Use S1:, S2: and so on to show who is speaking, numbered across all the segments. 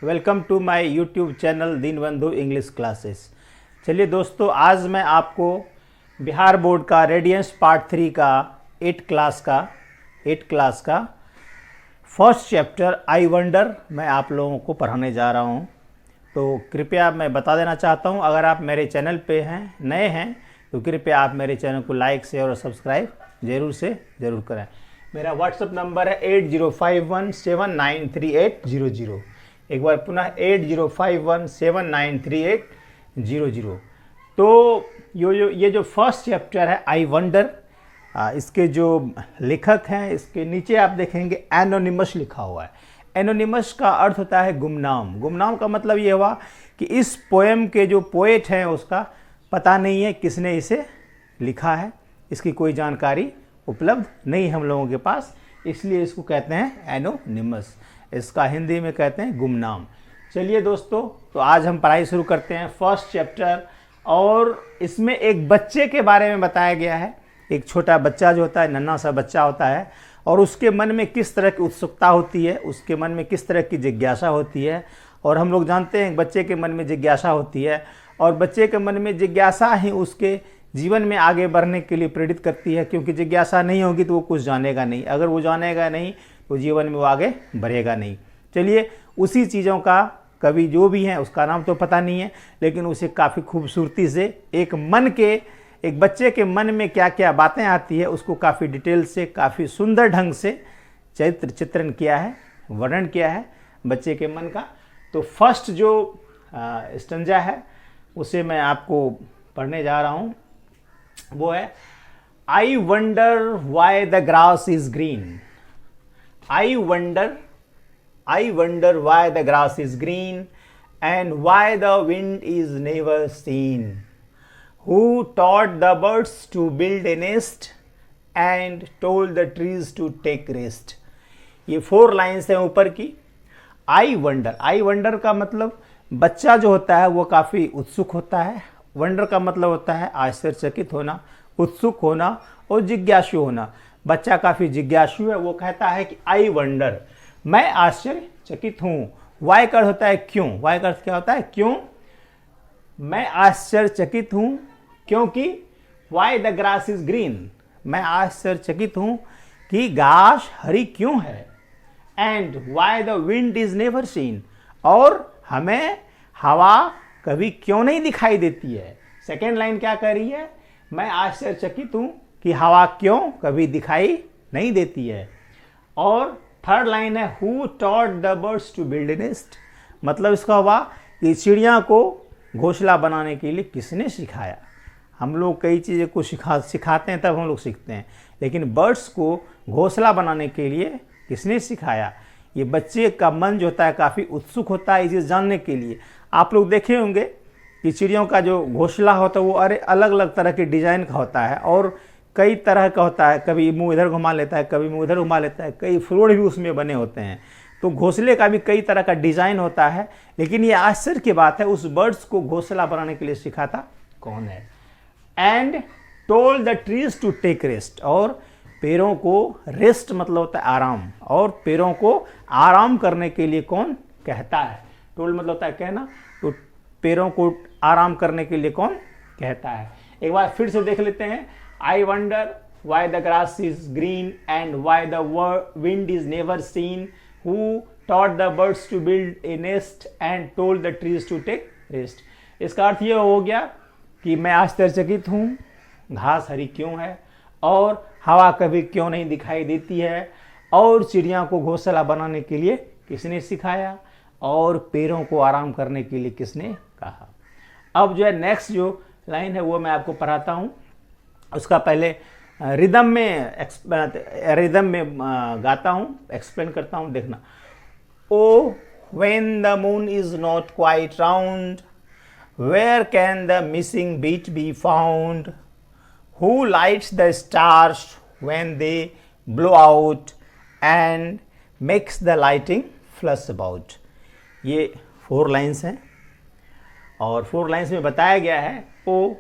S1: Welcome to my YouTube channel Deenbandhu English classes. चलिए दोस्तों, आज मैं आपको बिहार बोर्ड का रेडियंस पार्ट 3 का 8 क्लास का फर्स्ट चैप्टर आई वंडर मैं आप लोगों को पढ़ाने जा रहा हूं। तो कृपया मैं बता देना चाहता हूं, अगर आप मेरे चैनल पे नए हैं तो कृपया आप मेरे चैनल को लाइक शेयर और सब्सक्राइब ज़रूर करें। मेरा व्हाट्सअप नंबर है 8051793800। एक बार पुनः 8051793800। तो ये जो फर्स्ट चैप्टर है आई वंडर, इसके जो लेखक हैं, इसके नीचे आप देखेंगे एनोनिमस लिखा हुआ है। एनोनिमस का अर्थ होता है गुमनाम। गुमनाम का मतलब ये हुआ कि इस पोएम के जो पोएट हैं उसका पता नहीं है किसने इसे लिखा है, इसकी कोई जानकारी उपलब्ध नहीं हम लोगों के पास, इसलिए इसको कहते हैं एनोनिमस। इसका हिंदी में कहते हैं गुमनाम। चलिए दोस्तों, तो आज हम पढ़ाई शुरू करते हैं फर्स्ट चैप्टर। और इसमें एक बच्चे के बारे में बताया गया है। एक छोटा बच्चा जो होता है, नन्हा सा बच्चा होता है, और उसके मन में किस तरह की उत्सुकता होती है, उसके मन में किस तरह की जिज्ञासा होती है। और हम लोग जानते हैं बच्चे के मन में जिज्ञासा होती है, और बच्चे के मन में जिज्ञासा ही उसके जीवन में आगे बढ़ने के लिए प्रेरित करती है, क्योंकि जिज्ञासा नहीं होगी तो वो कुछ जानेगा नहीं, अगर वो जानेगा नहीं तो जीवन में वो आगे बढ़ेगा नहीं। चलिए, उसी चीज़ों का कवि जो भी हैं उसका नाम तो पता नहीं है, लेकिन उसे काफ़ी खूबसूरती से एक बच्चे के मन में क्या क्या बातें आती है उसको काफ़ी डिटेल से, काफ़ी सुंदर ढंग से चित्रण किया है, वर्णन किया है बच्चे के मन का। तो फर्स्ट जो स्टंजा है उसे मैं आपको पढ़ने जा रहा हूँ, वो है I wonder why the grass is green. I wonder why the grass is green and why the wind is never seen. Who taught the birds to build a nest and told the trees to take rest. ये 4 lines हैं ऊपर की। I wonder का मतलब बच्चा जो होता है वो काफ़ी उत्सुक होता है। वंडर का मतलब होता है आश्चर्यचकित होना, उत्सुक होना और जिज्ञासु होना। बच्चा काफ़ी जिज्ञासु है, वो कहता है कि आई वंडर, मैं आश्चर्यचकित हूँ। वाई का अर्थ होता है क्यों। वाई का अर्थ क्या होता है? क्यों। मैं आश्चर्यचकित हूँ क्योंकि why the grass is green, मैं आश्चर्यचकित हूँ कि घास हरी क्यों है। And why the wind is never seen, और हमें हवा कभी क्यों नहीं दिखाई देती है। सेकेंड लाइन क्या कह रही है? मैं आश्चर्यचकित हूँ कि हवा क्यों कभी दिखाई नहीं देती है। और थर्ड लाइन है who taught the birds to build a nest, मतलब इसका हुआ कि चिड़िया को घोंसला बनाने के लिए किसने सिखाया। हम लोग कई चीज़ें को सिखाते हैं तब हम लोग सीखते हैं, लेकिन बर्ड्स को घोंसला बनाने के लिए किसने सिखाया। ये बच्चे का मन जो होता है काफ़ी उत्सुक होता है इसे जानने के लिए। आप लोग देखे होंगे कि चिड़ियों का जो घोंसला होता है वो अलग अलग तरह के डिज़ाइन का होता है और कई तरह का होता है। कभी मुंह इधर घुमा लेता है, कभी मुंह उधर घुमा लेता है, कई फ्लोर भी उसमें बने होते हैं। तो घोंसले का भी कई तरह का डिज़ाइन होता है, लेकिन ये आश्चर्य की बात है उस बर्ड्स को घोंसला बनाने के लिए सिखाता कौन है। And told the trees to take rest, और पेड़ों को रेस्ट मतलब होता है आराम, और पेड़ों को आराम करने के लिए कौन कहता है। टोल्ड मतलब होता है कहना, तो पेड़ों को आराम करने के लिए कौन कहता है। एक बार फिर से देख लेते हैं। I wonder why the grass is green and why the wind is never seen. Who taught the birds to build a nest and told the trees to take rest. इसका अर्थ ये हो गया कि मैं आश्चर्यचकित हूँ, घास हरी क्यों है, और हवा कभी क्यों नहीं दिखाई देती है, और चिड़िया को घोंसला बनाने के लिए किसने सिखाया, और पेड़ों को आराम करने के लिए किसने कहा। अब जो है नेक्स्ट जो लाइन है वो मैं आपको पढ़ाता हूँ। उसका पहले रिदम में गाता हूँ, एक्सप्लेन करता हूँ, देखना। Oh when the moon is not quite round, where can the missing beat be found, who lights the stars when they blow out and makes the lighting flush about. ये 4 lines हैं, और 4 lines में बताया गया है ओ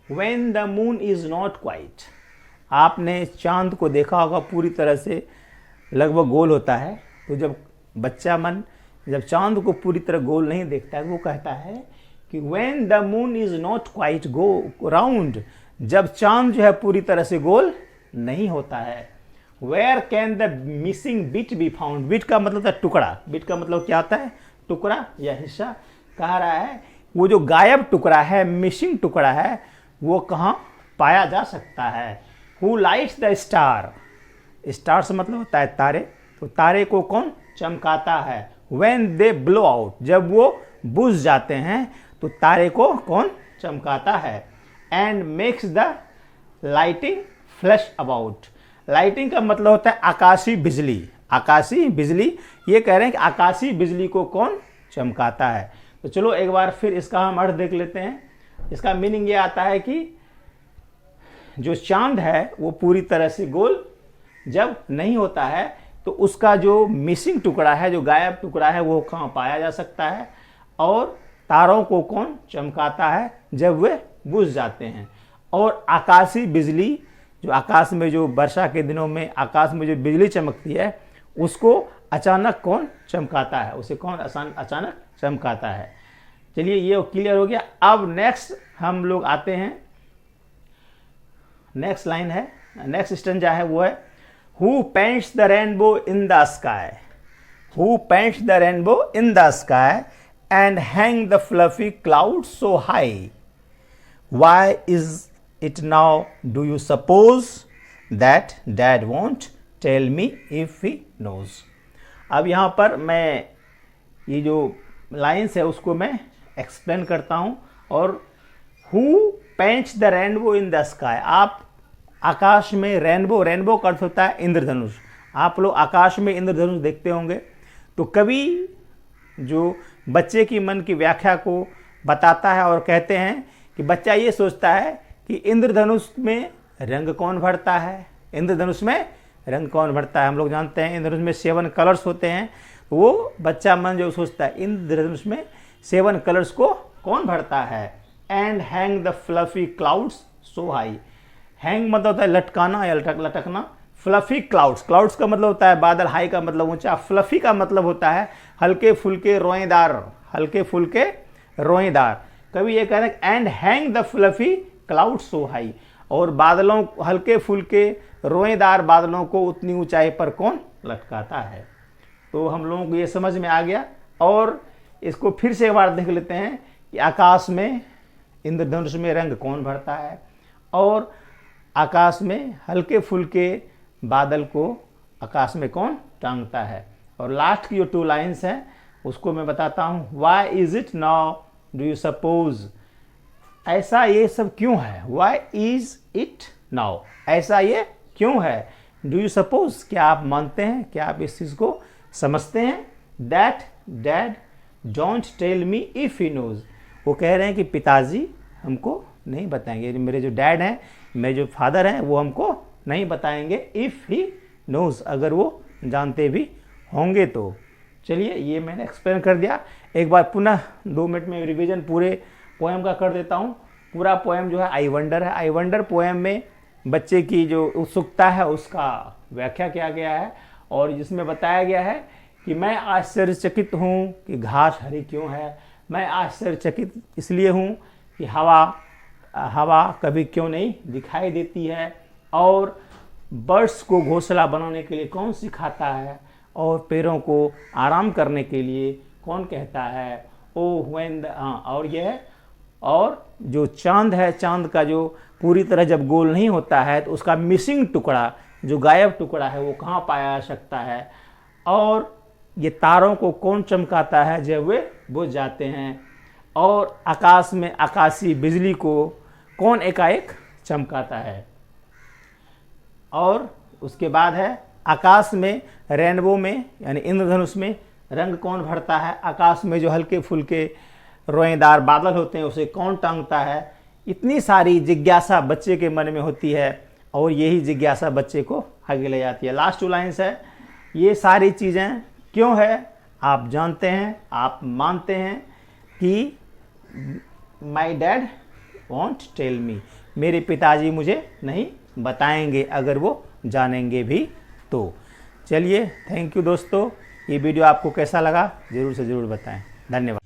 S1: When the moon is not quite, आपने चांद को देखा होगा पूरी तरह से लगभग गोल होता है। तो जब बच्चा मन जब चांद को पूरी तरह गोल नहीं देखता है, वो कहता है कि when the moon is not quite go round, जब चांद जो है पूरी तरह से गोल नहीं होता है। Where can the missing bit be found? Bit का मतलब था टुकड़ा, बिट का मतलब क्या आता है? टुकड़ा या हिस्सा। कह रहा है वो जो गायब टुकड़ा है, मिसिंग टुकड़ा है, वो कहाँ पाया जा सकता है। Who lights the star? Star से मतलब होता है तारे, तो तारे को कौन चमकाता है? When they blow out, जब वो बुझ जाते हैं तो तारे को कौन चमकाता है? And makes the lighting flash about. Lighting का मतलब होता है आकाशीय बिजली, आकाशीय बिजली। ये कह रहे हैं कि आकाशीय बिजली को कौन चमकाता है। तो चलो एक बार फिर इसका हम अर्थ देख लेते हैं। इसका मीनिंग ये आता है कि जो चांद है वो पूरी तरह से गोल जब नहीं होता है तो उसका जो मिसिंग टुकड़ा है, जो गायब टुकड़ा है, वो कहाँ पाया जा सकता है। और तारों को कौन चमकाता है? जब वे बुझ जाते हैं। और आकाशीय बिजली, जो आकाश में जो वर्षा के दिनों में आकाश में जो बिजली चमकती है, उसको अचानक कौन चमकाता है? उसे कौन अचानक चमकाता है। चलिए ये क्लियर हो गया। अब नेक्स्ट हम लोग आते हैं, नेक्स्ट लाइन है, नेक्स्ट स्टैंजा है, वो है Who paints the rainbow in the sky? Who paints the rainbow in the sky and hang the fluffy clouds so high? Why is it now, do you suppose, that Dad won't tell me if he knows? अब यहाँ पर मैं ये जो lines है उसको मैं explain करता हूँ। और Who paints the rainbow in the sky? आप आकाश में रेनबो, रेनबो का अर्थ होता है इंद्रधनुष। आप लोग आकाश में इंद्रधनुष देखते होंगे। तो कवि जो बच्चे की मन की व्याख्या को बताता है और कहते हैं कि बच्चा ये सोचता है कि इंद्रधनुष में रंग कौन भरता है, इंद्रधनुष में रंग कौन भरता है। हम लोग जानते हैं इंद्रधनुष में 7 कलर्स होते हैं। वो बच्चा मन जो सोचता है इंद्रधनुष में 7 कलर्स को कौन भरता है। And hang the fluffy clouds so high. Hang मतलब होता है लटकाना या लटकना। फ्लफी क्लाउड्स, क्लाउड्स का मतलब होता है बादल, हाई का मतलब ऊंचा, फ्लफी का मतलब होता है हल्के फुल्के रोएदार, हल्के फुल्के रोएदार। कभी ये कह रहे हैं and hang the fluffy clouds so high, और बादलों, हल्के फुल्के रोएदार बादलों को उतनी ऊंचाई पर कौन लटकाता है। तो हम लोगों को ये समझ में आ गया। और इसको फिर से एक बार देख लेते हैं कि आकाश में इंद्रधनुष में रंग कौन भरता है, और आकाश में हल्के फुल्के बादल को आकाश में कौन टांगता है। और लास्ट की जो 2 लाइन्स हैं उसको मैं बताता हूँ। Why is it now, do you suppose? ऐसा ये सब क्यों है? वाई इज इट नाउ, ऐसा ये क्यों है? डू यू सपोज, क्या आप मानते हैं, क्या आप इस चीज़ को समझते हैं? That dad don't tell me if he knows. वो कह रहे हैं कि पिताजी हमको नहीं बताएंगे, मेरे जो डैड हैं, मेरे जो फादर हैं, वो हमको नहीं बताएंगे इफ़ ही नोज, अगर वो जानते भी होंगे तो। चलिए ये मैंने एक्सप्लेन कर दिया। एक बार पुनः 2 मिनट में रिवीजन पूरे पोएम का कर देता हूँ। पूरा पोएम जो है आई वंडर है। आई वंडर पोएम में बच्चे की जो उत्सुकता है उसका व्याख्या किया गया है, और जिसमें बताया गया है कि मैं आश्चर्यचकित हूँ कि घास हरी क्यों है। मैं आश्चर्यचकित इसलिए हूँ कि हवा कभी क्यों नहीं दिखाई देती है, और बर्ड्स को घोंसला बनाने के लिए कौन सिखाता है, और पेड़ों को आराम करने के लिए कौन कहता है ओ व्हेन। और यह, और जो चांद है, चांद का जो पूरी तरह जब गोल नहीं होता है तो उसका मिसिंग टुकड़ा, जो गायब टुकड़ा है, वो कहाँ पाया जा सकता है। और ये तारों को कौन चमकाता है जब वे बुझ जाते हैं, और आकाश में आकाशीय बिजली को कौन एकाएक चमकाता है। और उसके बाद है आकाश में, रेनबो में यानी इंद्रधनुष में रंग कौन भरता है। आकाश में जो हल्के फुल्के रोएदार बादल होते हैं उसे कौन टांगता है। इतनी सारी जिज्ञासा बच्चे के मन में होती है, और यही जिज्ञासा बच्चे को आगे ले जाती है। लास्ट 2 लाइन्स है, ये सारी चीज़ें क्यों है आप जानते हैं, आप मानते हैं कि my dad won't tell me, मेरे पिताजी मुझे नहीं बताएंगे अगर वो जानेंगे भी तो। चलिए थैंक यू दोस्तों, ये वीडियो आपको कैसा लगा ज़रूर से ज़रूर बताएं। धन्यवाद।